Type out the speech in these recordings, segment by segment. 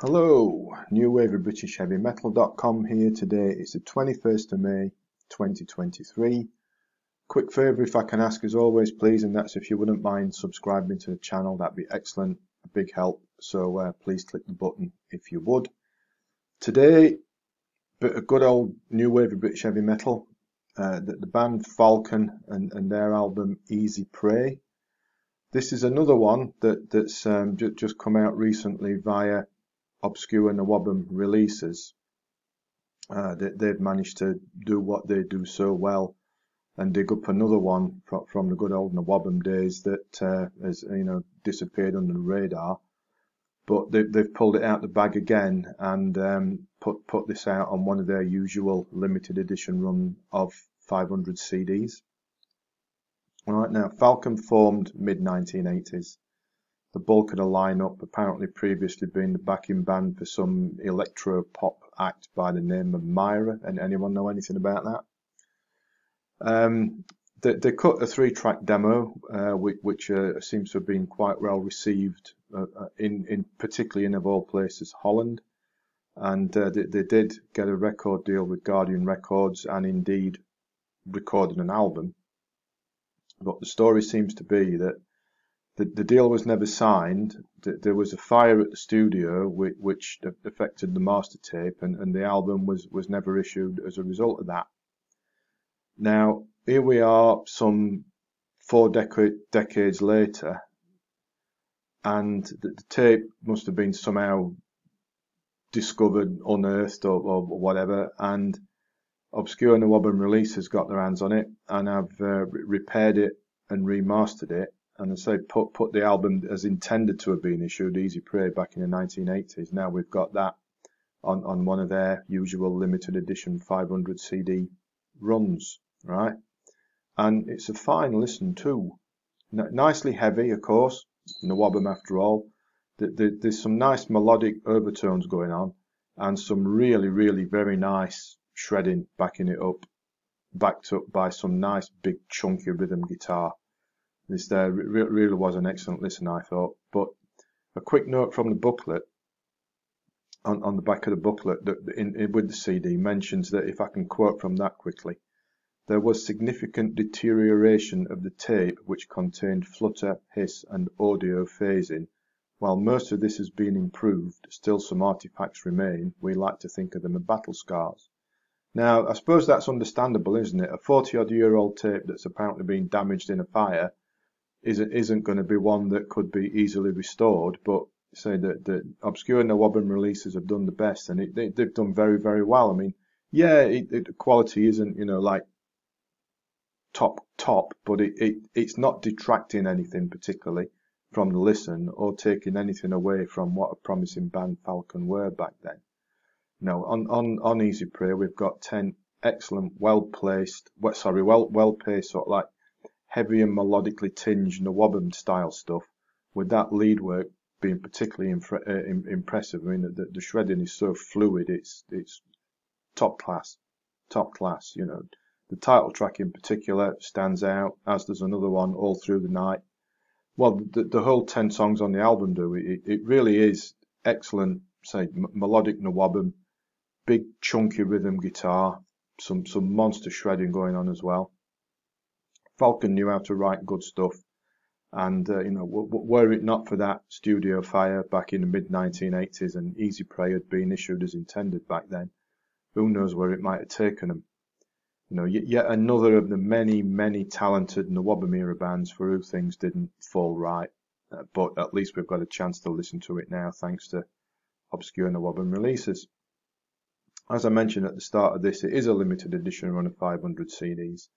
Hello, New Wave of British Heavy Metal.com here. Today it's the 21st of May 2023. Quick favour if I can ask as always please, and that's if you wouldn't mind subscribing to the channel, that'd be excellent, a big help, so please click the button if you would. Today, a good old New Wave of British Heavy Metal, the band Falcon and their album Easy Prey. This is another one that's just come out recently via Obscure NWOBHM Releases. They've managed to do what they do so well and dig up another one from the good old NWOBHM days that has disappeared under the radar. But they've pulled it out the bag again and put this out on one of their usual limited edition run of 500 CDs. Alright, now Falcon formed mid-1980s. The bulk of the lineup apparently previously been the backing band for some electro-pop act by the name of Myra. And anyone know anything about that? They cut a 3-track demo, which seems to have been quite well received, particularly in, of all places, Holland. And they did get a record deal with Guardian Records and indeed recorded an album. But the story seems to be that the deal was never signed. There was a fire at the studio which affected the master tape, and the album was never issued as a result of that. Now, here we are some 4 decades later, and the tape must have been somehow discovered, unearthed, or whatever, and Obscure NWOBHM Releases got their hands on it and have repaired it and remastered it. And as I say, put the album as intended to have been issued, Easy Prey, back in the 1980s. Now we've got that on one of their usual limited edition 500 CD runs, right? And it's a fine listen too. Nicely heavy, of course, NWOBHM after all. There's some nice melodic overtones going on, and some really, really very nice shredding backing it up, backed up by some nice big chunky rhythm guitar. This there really was an excellent listen, I thought. But a quick note from the booklet, on the back of the booklet, with the CD, mentions that, if I can quote from that quickly, there was significant deterioration of the tape which contained flutter, hiss and audio phasing. While most of this has been improved, still some artifacts remain. We like to think of them as battle scars. Now, I suppose that's understandable, isn't it? A 40-odd-year-old tape that's apparently been damaged in a fire isn't going to be one that could be easily restored, but say that the Obscure NWOBHM Releases have done the best, and they've done very, very well. I mean, yeah, the quality isn't, like top, but it's not detracting anything particularly from the listen or taking anything away from what a promising band Falcon were back then. No, on Easy Prey we've got 10 excellent, well-paced sort of like heavy and melodically tinged NWOBHM style stuff, with that lead work being particularly impressive. I mean, the shredding is so fluid, it's top class. The title track in particular stands out, as does another one, All Through the Night. Well, the whole 10 songs on the album do. It really is excellent, say, melodic NWOBHM, big chunky rhythm guitar, some monster shredding going on as well. Falcon knew how to write good stuff, and were it not for that studio fire back in the mid-1980s and Easy Prey had been issued as intended back then, who knows where it might have taken them. Yet another of the many, many talented NWOBHM era bands for who things didn't fall right, but at least we've got a chance to listen to it now thanks to Obscure NWOBHM Releases. As I mentioned at the start of this, it is a limited edition run of 500 CDs.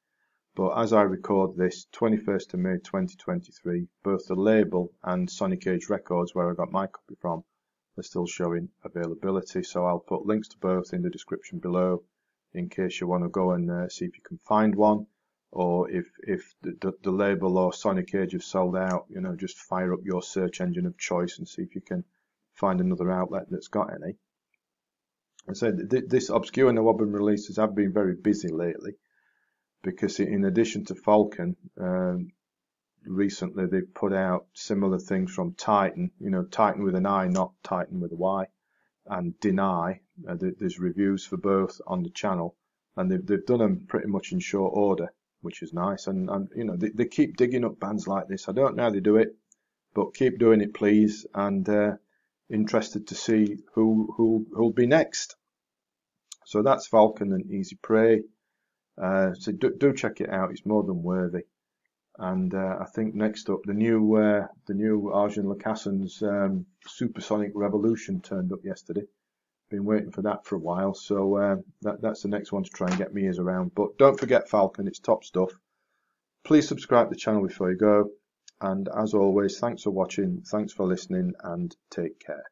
But as I record this, 21st of May 2023, both the label and Sonic Age Records, where I got my copy from, are still showing availability. So I'll put links to both in the description below in case you want to go and see if you can find one. Or if the label or Sonic Age have sold out, just fire up your search engine of choice and see if you can find another outlet that's got any. I said this Obscure NWOBHM Releases have been very busy lately, because in addition to Falcon, recently they've put out similar things from Titan, Titan with an I, not Titan with a Y. and Deny. There's reviews for both on the channel, and they've done them pretty much in short order, which is nice. And you know, they keep digging up bands like this. I don't know how they do it, but keep doing it, please. And interested to see who'll be next. So that's Falcon and Easy Prey. So do check it out. It's more than worthy. And I think next up, the new Arjun Lacassen's Supersonic Revolution turned up yesterday. Been waiting for that for a while, so that's the next one to try and get my ears around. But don't forget Falcon, it's top stuff. Please subscribe to the channel before you go. And as always, thanks for watching, thanks for listening, and take care.